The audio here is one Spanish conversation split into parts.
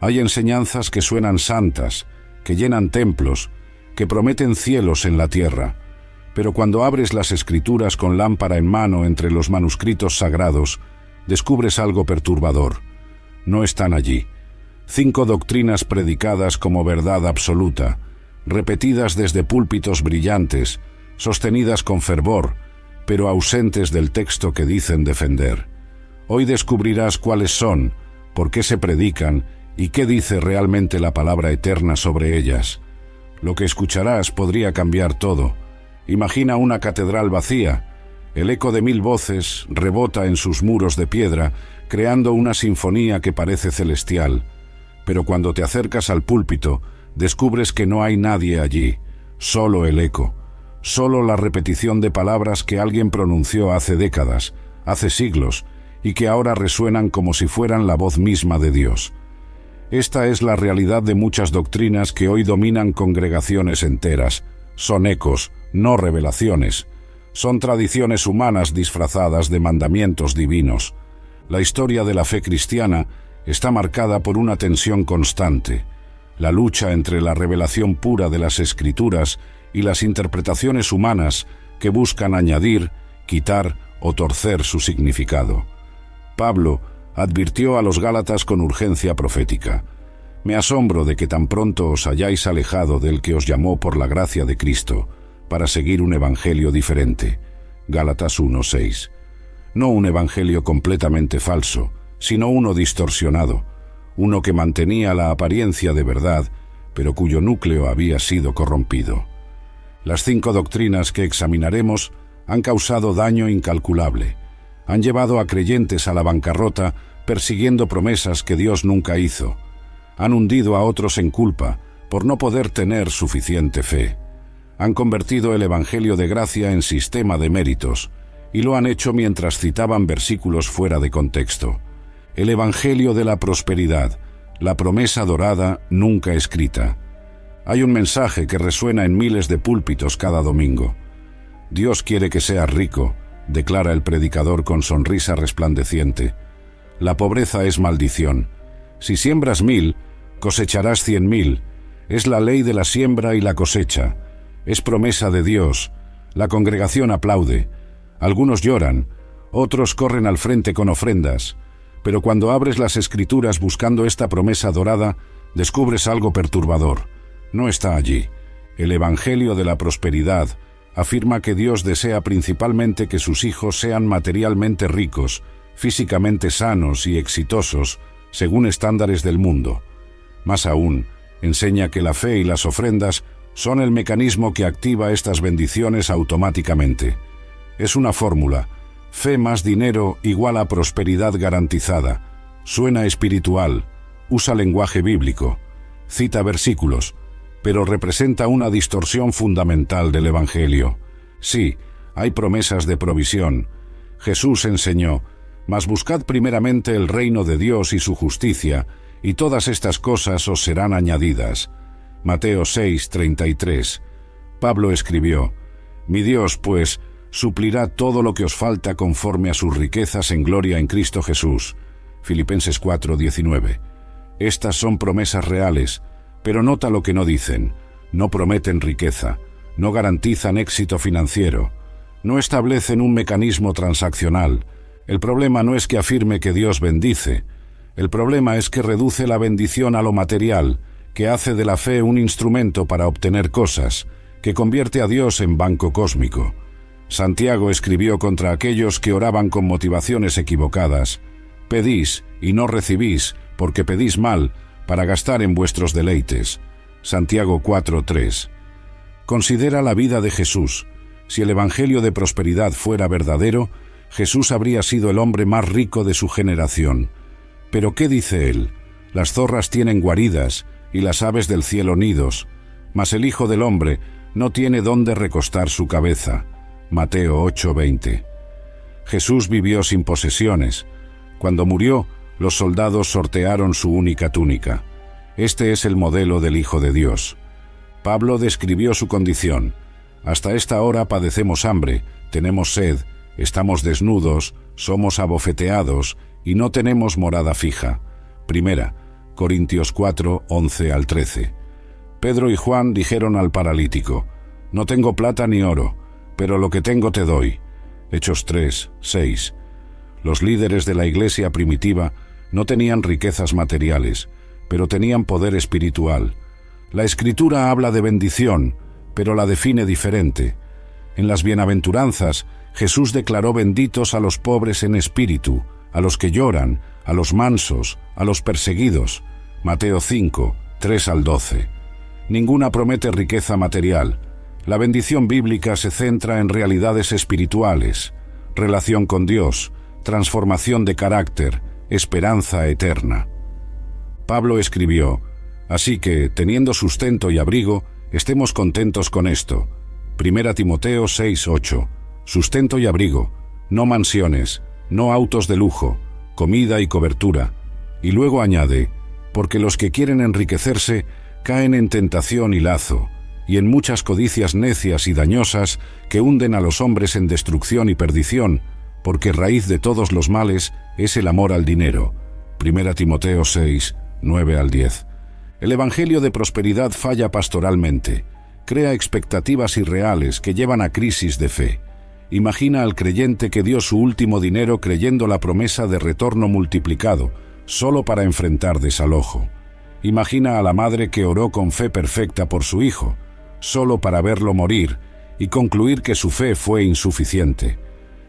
Hay enseñanzas que suenan santas, que llenan templos, que prometen cielos en la tierra. Pero cuando abres las Escrituras con lámpara en mano entre los manuscritos sagrados, descubres algo perturbador. No están allí. 5 doctrinas predicadas como verdad absoluta, repetidas desde púlpitos brillantes, sostenidas con fervor, pero ausentes del texto que dicen defender. Hoy descubrirás cuáles son, por qué se predican y qué dice realmente la palabra eterna sobre ellas. Lo que escucharás podría cambiar todo. Imagina una catedral vacía. El eco de 1000 voces rebota en sus muros de piedra, creando una sinfonía que parece celestial. Pero cuando te acercas al púlpito, descubres que no hay nadie allí, solo el eco, solo la repetición de palabras que alguien pronunció hace décadas, hace siglos, y que ahora resuenan como si fueran la voz misma de Dios. Esta es la realidad de muchas doctrinas que hoy dominan congregaciones enteras. Son ecos, no revelaciones. Son tradiciones humanas disfrazadas de mandamientos divinos. La historia de la fe cristiana está marcada por una tensión constante. La lucha entre la revelación pura de las Escrituras y las interpretaciones humanas que buscan añadir, quitar o torcer su significado. Pablo advirtió a los Gálatas con urgencia profética: «Me asombro de que tan pronto os hayáis alejado del que os llamó por la gracia de Cristo, para seguir un evangelio diferente». Gálatas 1:6. No un evangelio completamente falso, sino uno distorsionado, uno que mantenía la apariencia de verdad, pero cuyo núcleo había sido corrompido. Las 5 doctrinas que examinaremos han causado daño incalculable. Han llevado a creyentes a la bancarrota persiguiendo promesas que Dios nunca hizo. Han hundido a otros en culpa por no poder tener suficiente fe. Han convertido el Evangelio de gracia en sistema de méritos, y lo han hecho mientras citaban versículos fuera de contexto. El Evangelio de la prosperidad, la promesa dorada nunca escrita. Hay un mensaje que resuena en miles de púlpitos cada domingo. Dios quiere que seas rico, declara el predicador con sonrisa resplandeciente. La pobreza es maldición. Si siembras 1000, cosecharás 100.000. Es la ley de la siembra y la cosecha. Es promesa de Dios. La congregación aplaude. Algunos lloran, otros corren al frente con ofrendas. Pero cuando abres las Escrituras buscando esta promesa dorada, descubres algo perturbador. No está allí. El Evangelio de la prosperidad afirma que Dios desea principalmente que sus hijos sean materialmente ricos, físicamente sanos y exitosos, según estándares del mundo. Más aún, enseña que la fe y las ofrendas son el mecanismo que activa estas bendiciones automáticamente. Es una fórmula: fe más dinero igual a prosperidad garantizada. Suena espiritual, usa lenguaje bíblico, cita versículos, pero representa una distorsión fundamental del Evangelio. Sí, hay promesas de provisión. Jesús enseñó: «Mas buscad primeramente el reino de Dios y su justicia, y todas estas cosas os serán añadidas». Mateo 6:33. Pablo escribió: «Mi Dios, pues, suplirá todo lo que os falta conforme a sus riquezas en gloria en Cristo Jesús». Filipenses 4:19. Estas son promesas reales, pero nota lo que no dicen. No prometen riqueza, no garantizan éxito financiero, no establecen un mecanismo transaccional. El problema no es que afirme que Dios bendice. El problema es que reduce la bendición a lo material, que hace de la fe un instrumento para obtener cosas, que convierte a Dios en banco cósmico. Santiago escribió contra aquellos que oraban con motivaciones equivocadas: «Pedís y no recibís, porque pedís mal, para gastar en vuestros deleites». Santiago 4:3. Considera la vida de Jesús. Si el Evangelio de prosperidad fuera verdadero, Jesús habría sido el hombre más rico de su generación. Pero ¿qué dice él? «Las zorras tienen guaridas y las aves del cielo nidos, mas el Hijo del Hombre no tiene dónde recostar su cabeza». Mateo 8:20. Jesús vivió sin posesiones. Cuando murió, los soldados sortearon su única túnica. Este es el modelo del Hijo de Dios. Pablo describió su condición: «Hasta esta hora padecemos hambre, tenemos sed, estamos desnudos, somos abofeteados y no tenemos morada fija». Primera Corintios 4, 11 al 13. Pedro y Juan dijeron al paralítico: «No tengo plata ni oro, pero lo que tengo te doy». Hechos 3, 6. Los líderes de la iglesia primitiva no tenían riquezas materiales, pero tenían poder espiritual. La Escritura habla de bendición, pero la define diferente. En las bienaventuranzas, Jesús declaró benditos a los pobres en espíritu, a los que lloran, a los mansos, a los perseguidos. Mateo 5, 3 al 12. Ninguna promete riqueza material. La bendición bíblica se centra en realidades espirituales, relación con Dios, transformación de carácter, esperanza eterna. Pablo escribió: «Así que, teniendo sustento y abrigo, estemos contentos con esto». 1 Timoteo 6, 8. Sustento y abrigo, no mansiones, no autos de lujo, comida y cobertura. Y luego añade: «Porque los que quieren enriquecerse caen en tentación y lazo, y en muchas codicias necias y dañosas que hunden a los hombres en destrucción y perdición, porque raíz de todos los males es el amor al dinero». 1 Timoteo 6, 9 al 10. El Evangelio de prosperidad falla pastoralmente. Crea expectativas irreales que llevan a crisis de fe. Imagina al creyente que dio su último dinero creyendo la promesa de retorno multiplicado, solo para enfrentar desalojo. Imagina a la madre que oró con fe perfecta por su hijo, solo para verlo morir y concluir que su fe fue insuficiente.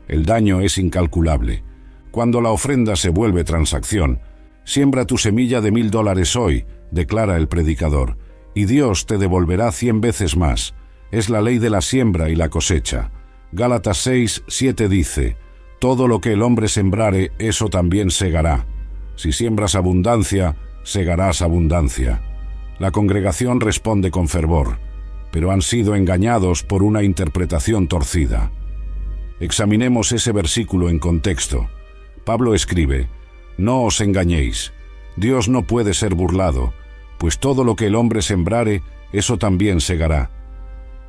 El daño es incalculable. Cuando la ofrenda se vuelve transacción, siembra tu semilla de $1000 hoy, declara el predicador, y Dios te devolverá 100 veces más. Es la ley de la siembra y la cosecha. Gálatas 6, 7 dice: «Todo lo que el hombre sembrare, eso también segará. Si siembras abundancia, segarás abundancia». La congregación responde con fervor, pero han sido engañados por una interpretación torcida. Examinemos ese versículo en contexto. Pablo escribe: «No os engañéis, Dios no puede ser burlado, pues todo lo que el hombre sembrare, eso también segará.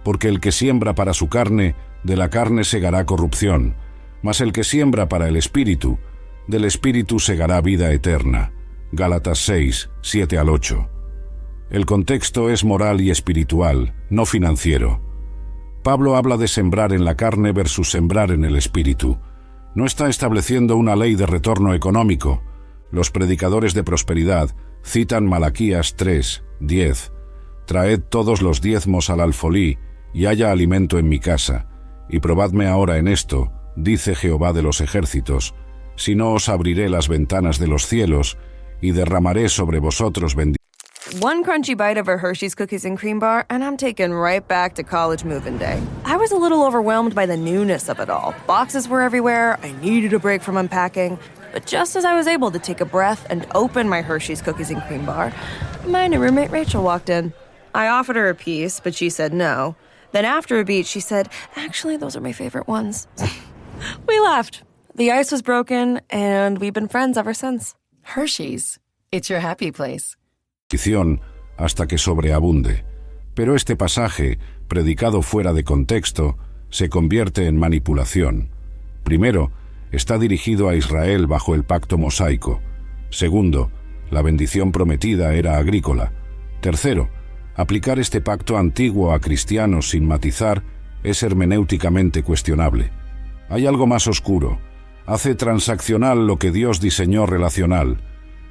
Porque el que siembra para su carne, de la carne segará corrupción, mas el que siembra para el Espíritu, del Espíritu segará vida eterna». Gálatas 6, 7 al 8. El contexto es moral y espiritual, no financiero. Pablo habla de sembrar en la carne versus sembrar en el Espíritu. No está estableciendo una ley de retorno económico. Los predicadores de prosperidad citan Malaquías 3, 10. «Traed todos los diezmos al alfolí, y haya alimento en mi casa. Y probadme ahora en esto, dice Jehová de los ejércitos, si no os abriré las ventanas de los cielos, y derramaré sobre vosotros bendiciones». One crunchy bite of a Hershey's Cookies and Cream Bar, and I'm taken right back to college move-in day. I was a little overwhelmed by the newness of it all. Boxes were everywhere, I needed a break from unpacking. But just as I was able to take a breath and open my Hershey's Cookies and Cream Bar, my new roommate Rachel walked in. I offered her a piece, but she said no. Then after a beat, she said, "Actually, those are my favorite ones." We laughed. The ice was broken, and we've been friends ever since. Hershey's. It's your happy place. Hasta que sobreabunde. Pero este pasaje, predicado fuera de contexto, se convierte en manipulación. Primero, está dirigido a Israel bajo el pacto mosaico. Segundo, la bendición prometida era agrícola. Tercero, aplicar este pacto antiguo a cristianos sin matizar es hermenéuticamente cuestionable. Hay algo más oscuro. Hace transaccional lo que Dios diseñó relacional.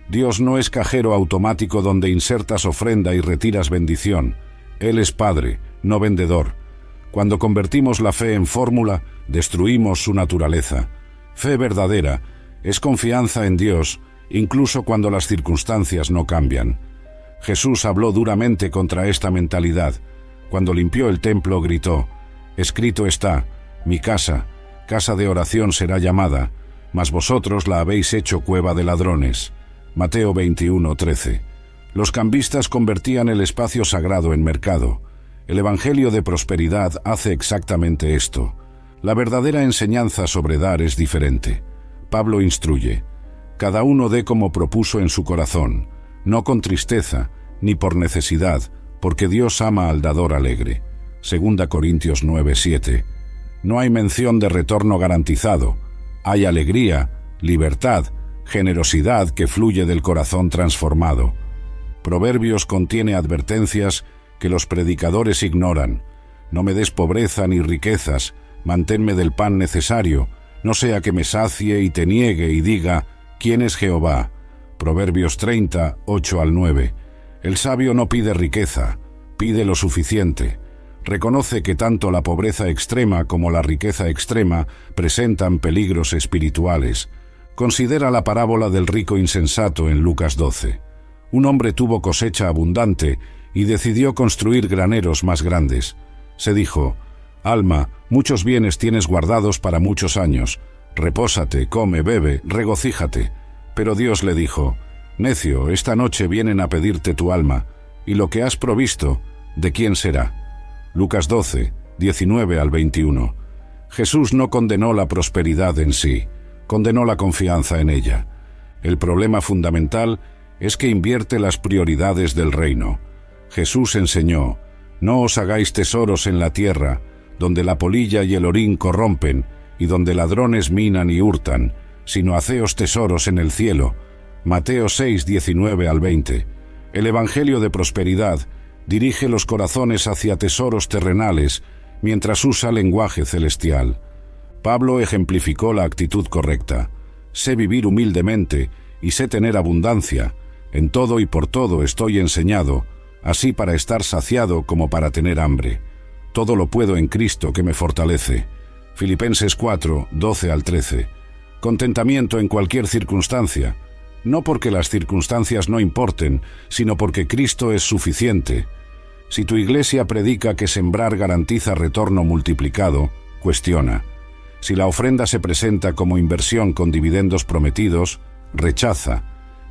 Dios no es cajero automático donde insertas ofrenda y retiras bendición. Él es Padre, no vendedor. Cuando convertimos la fe en fórmula, destruimos su naturaleza. Fe verdadera es confianza en Dios, incluso cuando las circunstancias no cambian. Jesús habló duramente contra esta mentalidad. Cuando limpió el templo, gritó: «Escrito está, mi casa, casa de oración será llamada, mas vosotros la habéis hecho cueva de ladrones». Mateo 21, 13. Los cambistas convertían el espacio sagrado en mercado. El Evangelio de prosperidad hace exactamente esto. La verdadera enseñanza sobre dar es diferente. Pablo instruye: «Cada uno dé como propuso en su corazón, no con tristeza, ni por necesidad, porque Dios ama al dador alegre». 2 Corintios 9, 7. No hay mención de retorno garantizado. Hay alegría, libertad, generosidad que fluye del corazón transformado. Proverbios contiene advertencias que los predicadores ignoran. No me des pobreza ni riquezas, manténme del pan necesario, no sea que me sacie y te niegue y diga, ¿quién es Jehová? Proverbios 30, 8 al 9. El sabio no pide riqueza, pide lo suficiente. Reconoce que tanto la pobreza extrema como la riqueza extrema presentan peligros espirituales. Considera la parábola del rico insensato en Lucas 12. Un hombre tuvo cosecha abundante y decidió construir graneros más grandes. Se dijo, «Alma, muchos bienes tienes guardados para muchos años. Repósate, come, bebe, regocíjate». Pero Dios le dijo, «Necio, esta noche vienen a pedirte tu alma, y lo que has provisto, ¿de quién será?». Lucas 12, 19 al 21. Jesús no condenó la prosperidad en sí, condenó la confianza en ella. El problema fundamental es que invierte las prioridades del reino. Jesús enseñó, «No os hagáis tesoros en la tierra, donde la polilla y el orín corrompen, y donde ladrones minan y hurtan, sino haceos tesoros en el cielo». Mateo 6, 19 al 20. El Evangelio de prosperidad dirige los corazones hacia tesoros terrenales, mientras usa lenguaje celestial. Pablo ejemplificó la actitud correcta. Sé vivir humildemente y sé tener abundancia. En todo y por todo estoy enseñado, así para estar saciado como para tener hambre. Todo lo puedo en Cristo que me fortalece. Filipenses 4, 12 al 13. Contentamiento en cualquier circunstancia, no porque las circunstancias no importen, sino porque Cristo es suficiente. Si tu iglesia predica que sembrar garantiza retorno multiplicado, cuestiona. Si la ofrenda se presenta como inversión con dividendos prometidos, rechaza.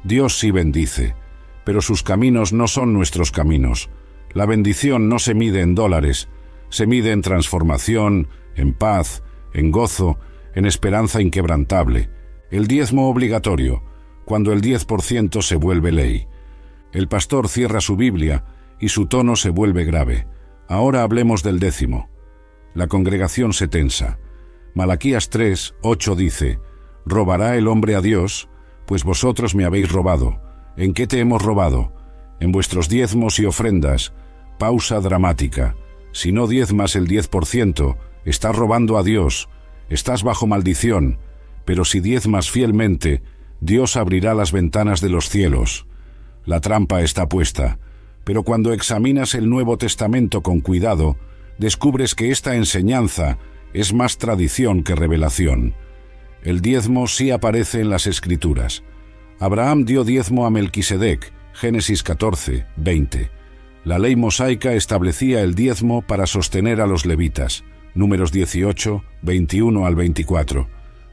Dios sí bendice, pero sus caminos no son nuestros caminos. La bendición no se mide en dólares, se mide en transformación, en paz, en gozo, en esperanza inquebrantable. El diezmo obligatorio, cuando el 10% se vuelve ley. El pastor cierra su Biblia y su tono se vuelve grave. Ahora hablemos del 10. La congregación se tensa. Malaquías 3, 8 dice, «¿Robará el hombre a Dios? Pues vosotros me habéis robado. ¿En qué te hemos robado? En vuestros diezmos y ofrendas». Pausa dramática. Si no diezmas el 10%, estás robando a Dios. Estás bajo maldición. Pero si diezmas fielmente, Dios abrirá las ventanas de los cielos. La trampa está puesta. Pero cuando examinas el Nuevo Testamento con cuidado, descubres que esta enseñanza es más tradición que revelación. El diezmo sí aparece en las Escrituras. Abraham dio diezmo a Melquisedec, Génesis 14, 20. La ley mosaica establecía el diezmo para sostener a los levitas, Números 18, 21 al 24.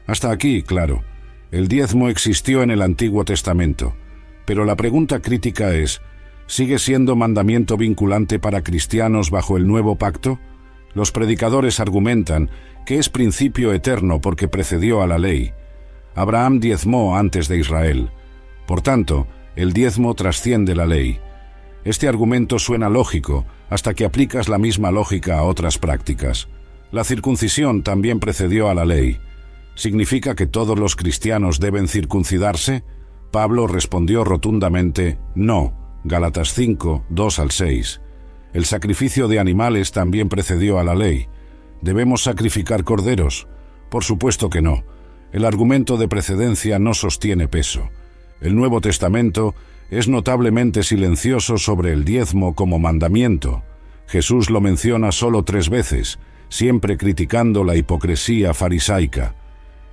Hasta aquí, claro, el diezmo existió en el Antiguo Testamento, pero la pregunta crítica es, ¿sigue siendo mandamiento vinculante para cristianos bajo el nuevo pacto? Los predicadores argumentan que es principio eterno porque precedió a la ley. Abraham diezmó antes de Israel. Por tanto, el diezmo trasciende la ley. Este argumento suena lógico hasta que aplicas la misma lógica a otras prácticas. La circuncisión también precedió a la ley. ¿Significa que todos los cristianos deben circuncidarse? Pablo respondió rotundamente, no. Gálatas 5, 2 al 6. El sacrificio de animales también precedió a la ley. ¿Debemos sacrificar corderos? Por supuesto que no. El argumento de precedencia no sostiene peso. El Nuevo Testamento es notablemente silencioso sobre el diezmo como mandamiento. Jesús lo menciona solo 3 veces, siempre criticando la hipocresía farisaica.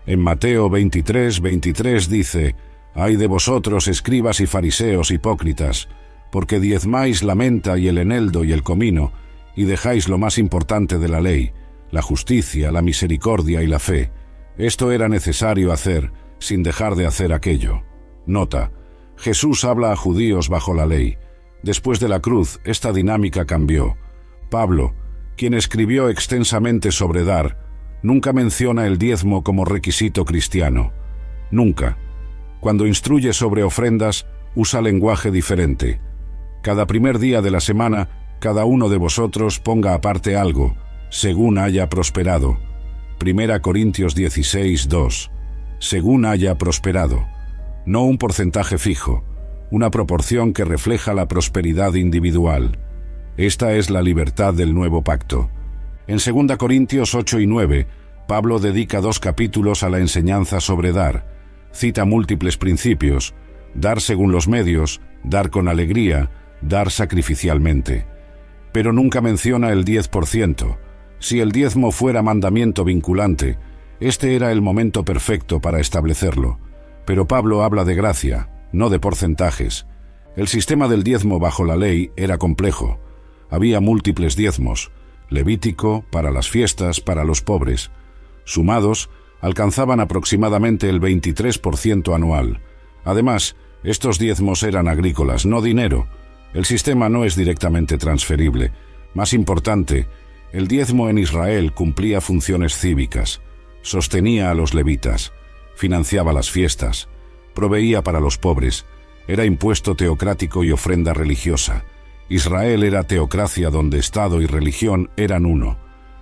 En Mateo 23, 23 dice, «Ay de vosotros, escribas y fariseos hipócritas, porque diezmáis la menta y el eneldo y el comino, y dejáis lo más importante de la ley, la justicia, la misericordia y la fe. Esto era necesario hacer, sin dejar de hacer aquello». Nota, Jesús habla a judíos bajo la ley. Después de la cruz, esta dinámica cambió. Pablo, quien escribió extensamente sobre dar, nunca menciona el diezmo como requisito cristiano. Nunca. Cuando instruye sobre ofrendas, usa lenguaje diferente. Cada primer día de la semana, cada uno de vosotros ponga aparte algo, según haya prosperado. 1 Corintios 16, 2. Según haya prosperado. no un porcentaje fijo, una proporción que refleja la prosperidad individual. Esta es la libertad del nuevo pacto. En 2 Corintios 8 y 9, Pablo dedica 2 capítulos a la enseñanza sobre dar. Cita múltiples principios: dar según los medios, dar con alegría, dar sacrificialmente. Pero nunca menciona el 10%. Si el diezmo fuera mandamiento vinculante, este era el momento perfecto para establecerlo. Pero Pablo habla de gracia, no de porcentajes. El sistema del diezmo bajo la ley era complejo. Había múltiples diezmos: levítico, para las fiestas, para los pobres. Sumados, alcanzaban aproximadamente el 23% anual. Además, estos diezmos eran agrícolas, no dinero. El sistema no es directamente transferible. Más importante, el diezmo en Israel cumplía funciones cívicas. Sostenía a los levitas, financiaba las fiestas, proveía para los pobres, era impuesto teocrático y ofrenda religiosa. Israel era teocracia donde Estado y religión eran uno.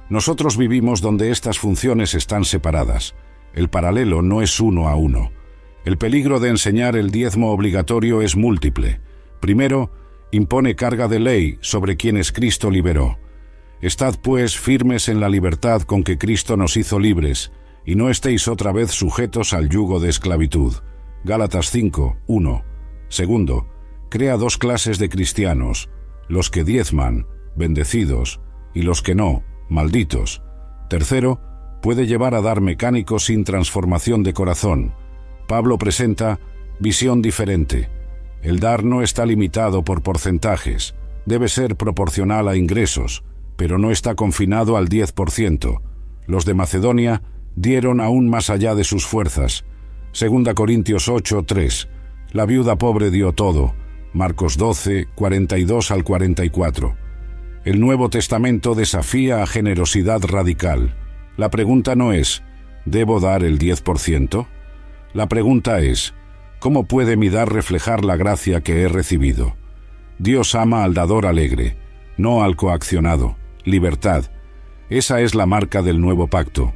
Nosotros vivimos donde estas funciones están separadas. El paralelo no es 1 a 1. El peligro de enseñar el diezmo obligatorio es múltiple. Primero, impone carga de ley sobre quienes Cristo liberó. Estad pues firmes en la libertad con que Cristo nos hizo libres, y no estéis otra vez sujetos al yugo de esclavitud. Gálatas 5, 1. Segundo, crea 2 clases de cristianos: los que diezman, bendecidos, y los que no, malditos. Tercero, puede llevar a dar mecánico sin transformación de corazón. Pablo presenta visión diferente. El dar no está limitado por porcentajes, debe ser proporcional a ingresos, pero no está confinado al 10%. Los de Macedonia dieron aún más allá de sus fuerzas. 2 Corintios 8, 3. La viuda pobre dio todo. Marcos 12, 42 al 44. El Nuevo Testamento desafía a generosidad radical. La pregunta no es, ¿debo dar el 10%? La pregunta es, ¿cómo puede mi dar reflejar la gracia que he recibido? Dios ama al dador alegre, no al coaccionado. Libertad. Esa es la marca del nuevo pacto.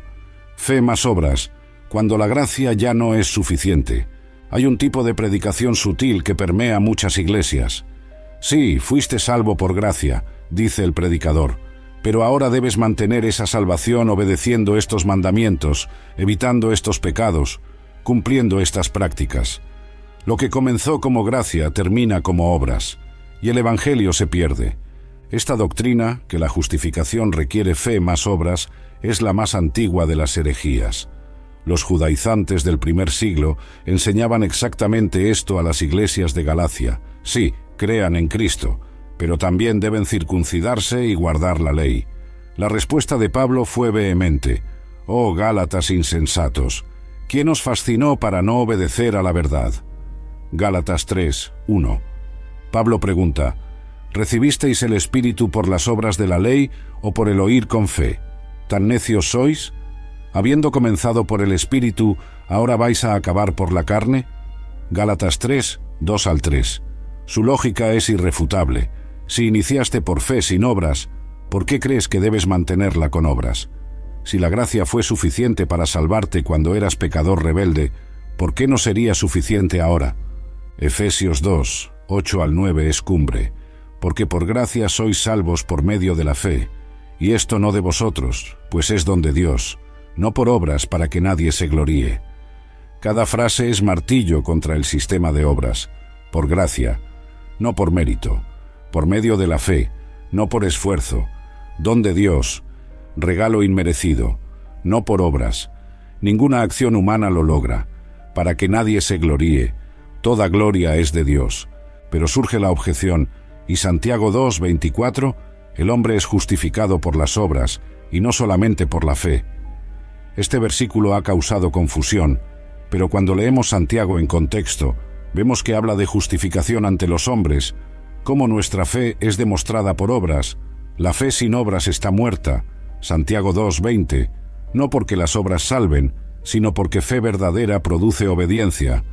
Fe más obras, cuando la gracia ya no es suficiente. Hay un tipo de predicación sutil que permea muchas iglesias. Sí, fuiste salvo por gracia, dice el predicador, pero ahora debes mantener esa salvación obedeciendo estos mandamientos, evitando estos pecados, cumpliendo estas prácticas. Lo que comenzó como gracia termina como obras, y el Evangelio se pierde. Esta doctrina, que la justificación requiere fe más obras, es la más antigua de las herejías. Los judaizantes del primer siglo enseñaban exactamente esto a las iglesias de Galacia. Sí, crean en Cristo, pero también deben circuncidarse y guardar la ley. La respuesta de Pablo fue vehemente: «Oh Gálatas insensatos, ¿quién os fascinó para no obedecer a la verdad?» Gálatas 3, 1. Pablo pregunta: ¿recibisteis el Espíritu por las obras de la ley o por el oír con fe? ¿Tan necios sois? Habiendo comenzado por el Espíritu, ¿ahora vais a acabar por la carne? Gálatas 3, 2 al 3. Su lógica es irrefutable. Si iniciaste por fe sin obras, ¿por qué crees que debes mantenerla con obras? Si la gracia fue suficiente para salvarte cuando eras pecador rebelde, ¿por qué no sería suficiente ahora? Efesios 2, 8 al 9 es cumbre. Porque por gracia sois salvos por medio de la fe, y esto no de vosotros, pues es don de Dios, no por obras para que nadie se gloríe. Cada frase es martillo contra el sistema de obras. Por gracia, no por mérito, por medio de la fe, no por esfuerzo, don de Dios, regalo inmerecido, no por obras. Ninguna acción humana lo logra, para que nadie se gloríe. Toda gloria es de Dios. Pero surge la objeción: y Santiago 2, 24, el hombre es justificado por las obras, y no solamente por la fe. Este versículo ha causado confusión, pero cuando leemos Santiago en contexto, vemos que habla de justificación ante los hombres, cómo nuestra fe es demostrada por obras. La fe sin obras está muerta. Santiago 2, 20, no porque las obras salven, sino porque fe verdadera produce obediencia.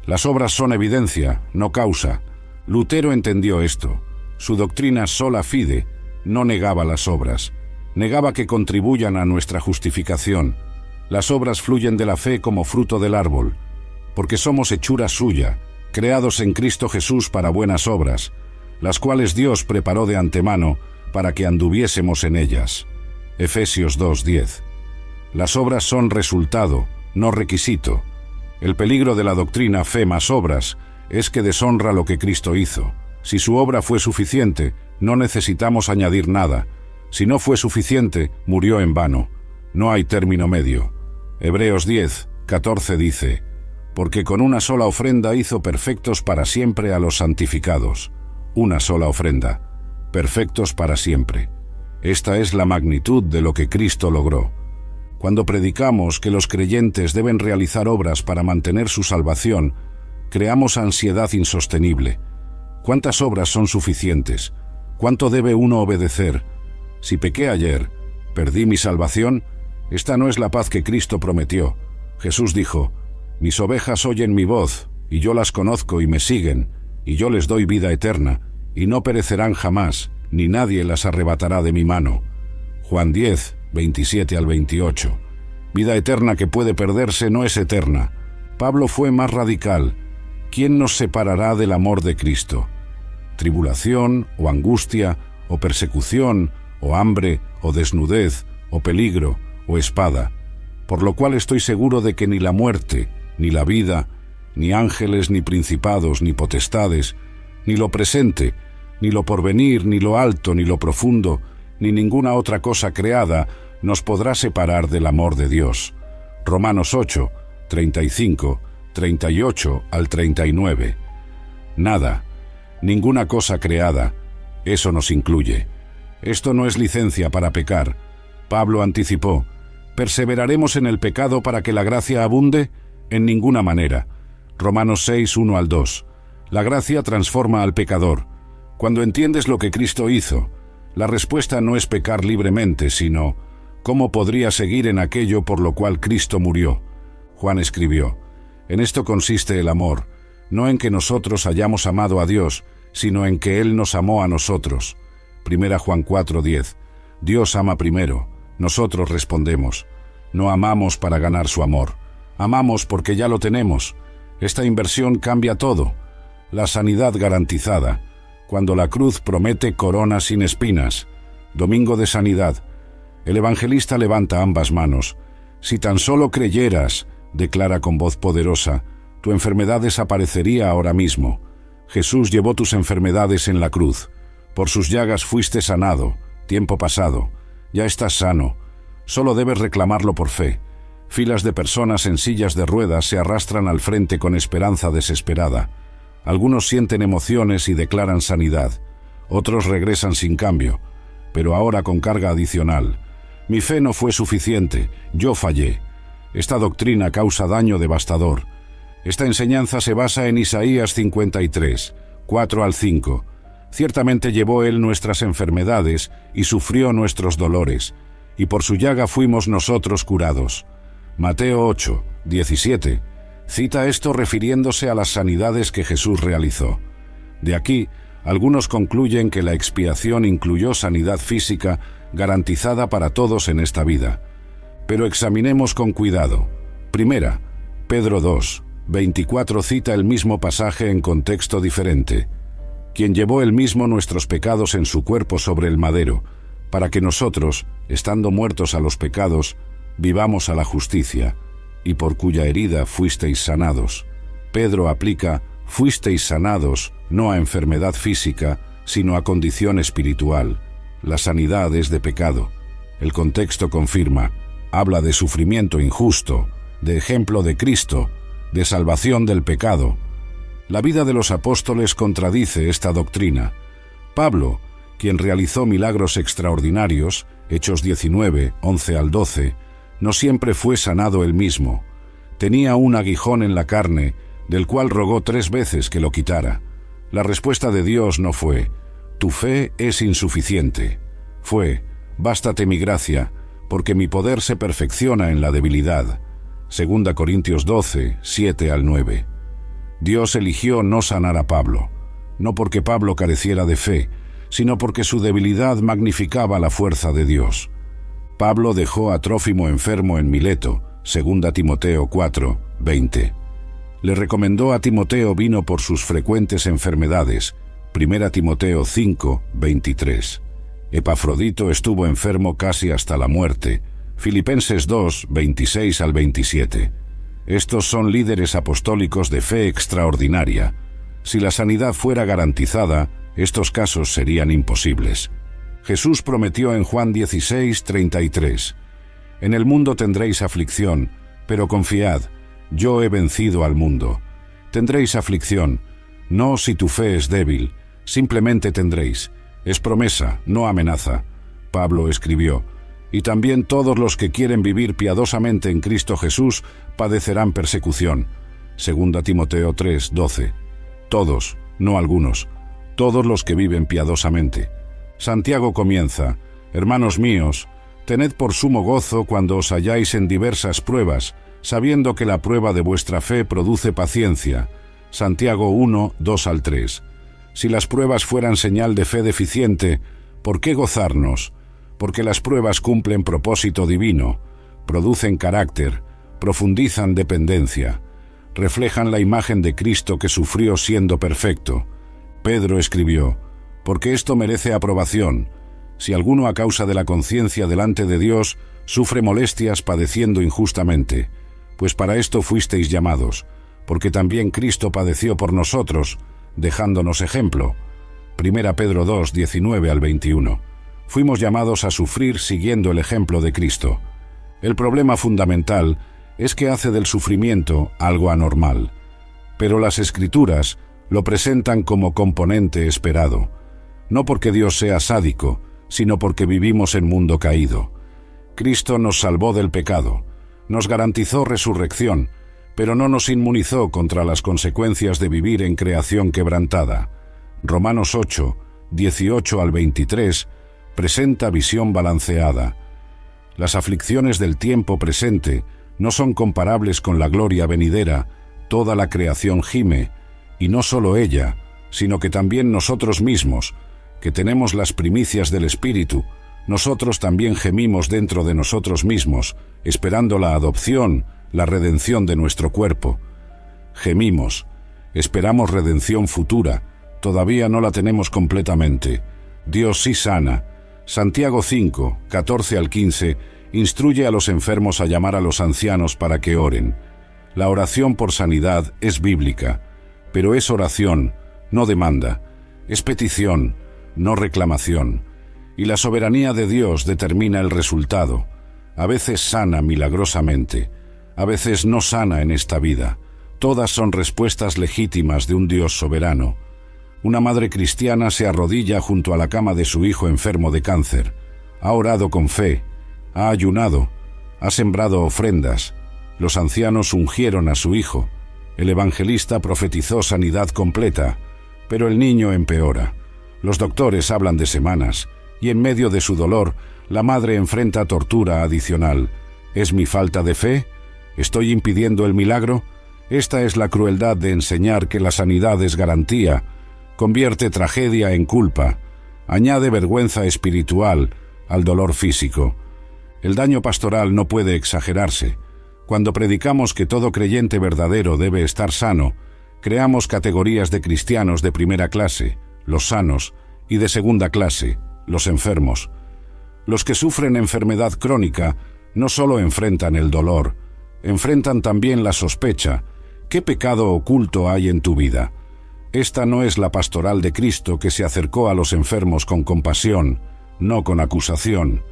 Las obras son evidencia, no causa. Lutero entendió esto. Su doctrina sola fide no negaba las obras, negaba que contribuyan a nuestra justificación. Las obras fluyen de la fe como fruto del árbol. porque somos hechura suya, creados en Cristo Jesús para buenas obras, las cuales Dios preparó de antemano para que anduviésemos en ellas. Efesios 2:10. Las obras son resultado, no requisito. El peligro de la doctrina fe más obras es que deshonra lo que Cristo hizo. Si su obra fue suficiente, no necesitamos añadir nada. Si no fue suficiente, murió en vano. No hay término medio. Hebreos 10:14 dice: porque con una sola ofrenda hizo perfectos para siempre a los santificados. Una sola ofrenda, perfectos para siempre. Esta es la magnitud de lo que Cristo logró. Cuando predicamos que los creyentes deben realizar obras para mantener su salvación, creamos ansiedad insostenible. ¿Cuántas obras son suficientes? ¿Cuánto debe uno obedecer? Si pequé ayer, ¿perdí mi salvación? Esta no es la paz que Cristo prometió. Jesús dijo: mis ovejas oyen mi voz, y yo las conozco y me siguen, y yo les doy vida eterna, y no perecerán jamás, ni nadie las arrebatará de mi mano. Juan 10:27-28. Vida eterna que puede perderse no es eterna. Pablo fue más radical. ¿Quién nos separará del amor de Cristo? Tribulación, o angustia, o persecución, o hambre, o desnudez, o peligro, o espada. Por lo cual estoy seguro de que ni la muerte, ni la vida, ni ángeles, ni principados, ni potestades, ni lo presente, ni lo porvenir, ni lo alto, ni lo profundo, ni ninguna otra cosa creada nos podrá separar del amor de Dios. Romanos 8:35, 38-39. Nada, ninguna cosa creada, eso nos incluye. Esto no es licencia para pecar. Pablo anticipó: ¿perseveraremos en el pecado para que la gracia abunde? En ninguna manera. Romanos 6:1-2. La gracia transforma al pecador. Cuando entiendes lo que Cristo hizo, la respuesta no es pecar libremente, sino ¿cómo podría seguir en aquello por lo cual Cristo murió? Juan escribió: en esto consiste el amor, no en que nosotros hayamos amado a Dios, sino en que Él nos amó a nosotros. 1 Juan 4:10. Dios ama primero, nosotros respondemos. No amamos para ganar su amor, amamos porque ya lo tenemos. Esta inversión cambia todo. La sanidad garantizada, cuando la cruz promete corona sin espinas. Domingo de sanidad. El evangelista levanta ambas manos. Si tan solo creyeras, declara con voz poderosa, tu enfermedad desaparecería ahora mismo. Jesús llevó tus enfermedades en la cruz. Por sus llagas fuiste sanado. Tiempo pasado. Ya estás sano. Solo debes reclamarlo por fe. Filas de personas en sillas de ruedas se arrastran al frente con esperanza desesperada. Algunos sienten emociones y declaran sanidad. Otros regresan sin cambio, pero ahora con carga adicional. Mi fe no fue suficiente. Yo fallé. Esta doctrina causa daño devastador. Esta enseñanza se basa en Isaías 53, 4-5. Ciertamente llevó Él nuestras enfermedades y sufrió nuestros dolores, y por su llaga fuimos nosotros curados. Mateo 8, 17. Cita esto refiriéndose a las sanidades que Jesús realizó. De aquí, algunos concluyen que la expiación incluyó sanidad física garantizada para todos en esta vida. Pero examinemos con cuidado. Primera, Pedro 2, 24 cita el mismo pasaje en contexto diferente. Quien llevó él mismo nuestros pecados en su cuerpo sobre el madero, para que nosotros, estando muertos a los pecados, vivamos a la justicia, y por cuya herida fuisteis sanados. Pedro aplica fuisteis sanados no a enfermedad física, sino a condición espiritual. La sanidad es de pecado. El contexto confirma, habla de sufrimiento injusto, de ejemplo de Cristo, de salvación del pecado. La vida de los apóstoles contradice esta doctrina. Pablo, quien realizó milagros extraordinarios, Hechos 19, 11-12, no siempre fue sanado él mismo. Tenía un aguijón en la carne, del cual rogó 3 veces que lo quitara. La respuesta de Dios no fue, tu fe es insuficiente. Fue, bástate mi gracia, porque mi poder se perfecciona en la debilidad. 2 Corintios 12, 7-9. Dios eligió no sanar a Pablo, no porque Pablo careciera de fe, sino porque su debilidad magnificaba la fuerza de Dios. Pablo dejó a Trófimo enfermo en Mileto, 2 Timoteo 4, 20. Le recomendó a Timoteo vino por sus frecuentes enfermedades. 1 Timoteo 5, 23. Epafrodito estuvo enfermo casi hasta la muerte. Filipenses 2, 26 al 27. Estos son líderes apostólicos de fe extraordinaria. Si la sanidad fuera garantizada, estos casos serían imposibles. Jesús prometió en Juan 16, 33. En el mundo tendréis aflicción, pero confiad, yo he vencido al mundo. Tendréis aflicción, no si tu fe es débil, simplemente tendréis. Es promesa, no amenaza. Pablo escribió, y también todos los que quieren vivir piadosamente en Cristo Jesús padecerán persecución. 2 Timoteo 3, 12. Todos, no algunos, todos los que viven piadosamente. Santiago comienza, hermanos míos, tened por sumo gozo cuando os halláis en diversas pruebas, sabiendo que la prueba de vuestra fe produce paciencia. Santiago 1, 2 al 3. Si las pruebas fueran señal de fe deficiente, ¿por qué gozarnos? Porque las pruebas cumplen propósito divino, producen carácter, profundizan dependencia, reflejan la imagen de Cristo que sufrió siendo perfecto. Pedro escribió, porque esto merece aprobación, si alguno a causa de la conciencia delante de Dios sufre molestias padeciendo injustamente, pues para esto fuisteis llamados, porque también Cristo padeció por nosotros, dejándonos ejemplo. 1 Pedro 2, 19 al 21. Fuimos llamados a sufrir siguiendo el ejemplo de Cristo. El problema fundamental es que hace del sufrimiento algo anormal, pero las Escrituras lo presentan como componente esperado, no porque Dios sea sádico, sino porque vivimos en mundo caído. Cristo nos salvó del pecado, nos garantizó resurrección, pero no nos inmunizó contra las consecuencias de vivir en creación quebrantada. Romanos 8, 18 al 23, presenta visión balanceada. Las aflicciones del tiempo presente no son comparables con la gloria venidera. Toda la creación gime, y no solo ella, sino que también nosotros mismos, que tenemos las primicias del Espíritu, nosotros también gemimos dentro de nosotros mismos, esperando la adopción, la redención de nuestro cuerpo. Gemimos, esperamos redención futura, todavía no la tenemos completamente. Dios sí sana. Santiago 5, 14 al 15, instruye a los enfermos a llamar a los ancianos para que oren. La oración por sanidad es bíblica, pero es oración, no demanda, es petición, no reclamación, y la soberanía de Dios determina el resultado. A veces sana milagrosamente, a veces no sana en esta vida. Todas son respuestas legítimas de un Dios soberano. Una madre cristiana se arrodilla junto a la cama de su hijo enfermo de cáncer. Ha orado con fe, ha ayunado, ha sembrado ofrendas. Los ancianos ungieron a su hijo. El evangelista profetizó sanidad completa, pero el niño empeora. Los doctores hablan de semanas, y en medio de su dolor, la madre enfrenta tortura adicional. ¿Es mi falta de fe? ¿Estoy impidiendo el milagro? Esta es la crueldad de enseñar que la sanidad es garantía. Convierte tragedia en culpa. Añade vergüenza espiritual al dolor físico. El daño pastoral no puede exagerarse. Cuando predicamos que todo creyente verdadero debe estar sano, creamos categorías de cristianos de primera clase, los sanos, y de segunda clase, los enfermos. Los que sufren enfermedad crónica no solo enfrentan el dolor, enfrentan también la sospecha. ¿Qué pecado oculto hay en tu vida? Esta no es la pastoral de Cristo, que se acercó a los enfermos con compasión, no con acusación.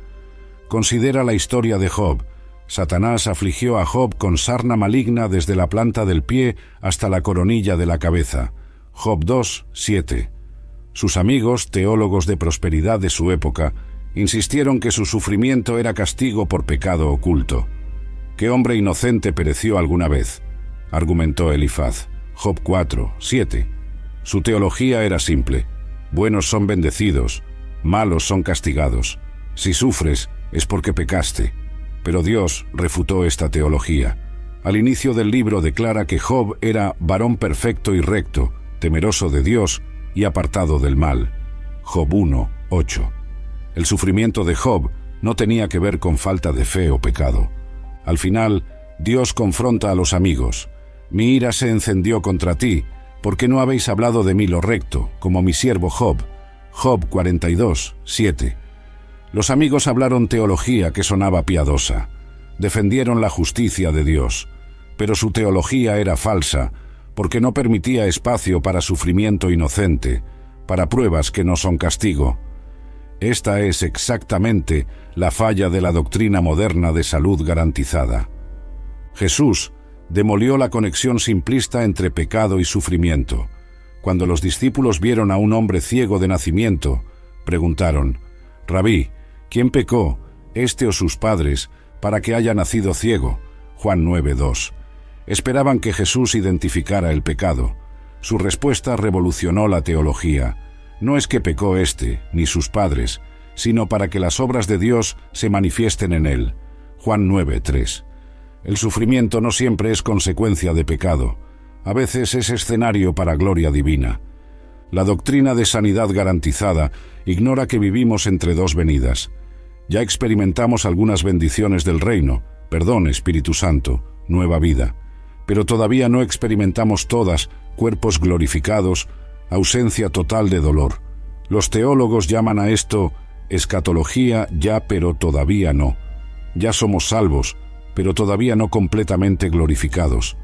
Considera la historia de Job. Satanás afligió a Job con sarna maligna desde la planta del pie hasta la coronilla de la cabeza. Job 2, 7. Sus amigos, teólogos de prosperidad de su época, insistieron que su sufrimiento era castigo por pecado oculto. ¿Qué hombre inocente pereció alguna vez?, argumentó Elifaz. Job 4, 7. Su teología era simple. Buenos son bendecidos, malos son castigados. Si sufres, es porque pecaste. Pero Dios refutó esta teología. Al inicio del libro declara que Job era varón perfecto y recto, temeroso de Dios y apartado del mal. Job 1, 8. El sufrimiento de Job no tenía que ver con falta de fe o pecado. Al final, Dios confronta a los amigos. Mi ira se encendió contra ti, porque no habéis hablado de mí lo recto, como mi siervo Job. Job 42, 7. Los amigos hablaron teología que sonaba piadosa. Defendieron la justicia de Dios, pero su teología era falsa, porque no permitía espacio para sufrimiento inocente, para pruebas que no son castigo. Esta es exactamente la falla de la doctrina moderna de salud garantizada. Jesús demolió la conexión simplista entre pecado y sufrimiento. Cuando los discípulos vieron a un hombre ciego de nacimiento, preguntaron: «Rabí, ¿quién pecó, este o sus padres, para que haya nacido ciego?» Juan 9:2. Esperaban que Jesús identificara el pecado. Su respuesta revolucionó la teología. No es que pecó este, ni sus padres, sino para que las obras de Dios se manifiesten en él. Juan 9:3. El sufrimiento no siempre es consecuencia de pecado. A veces es escenario para gloria divina. La doctrina de sanidad garantizada ignora que vivimos entre dos venidas. Ya experimentamos algunas bendiciones del reino, perdón, Espíritu Santo, nueva vida, pero todavía no experimentamos todas, cuerpos glorificados, ausencia total de dolor. Los teólogos llaman a esto escatología ya, pero todavía no. Ya somos salvos, pero todavía no completamente glorificados.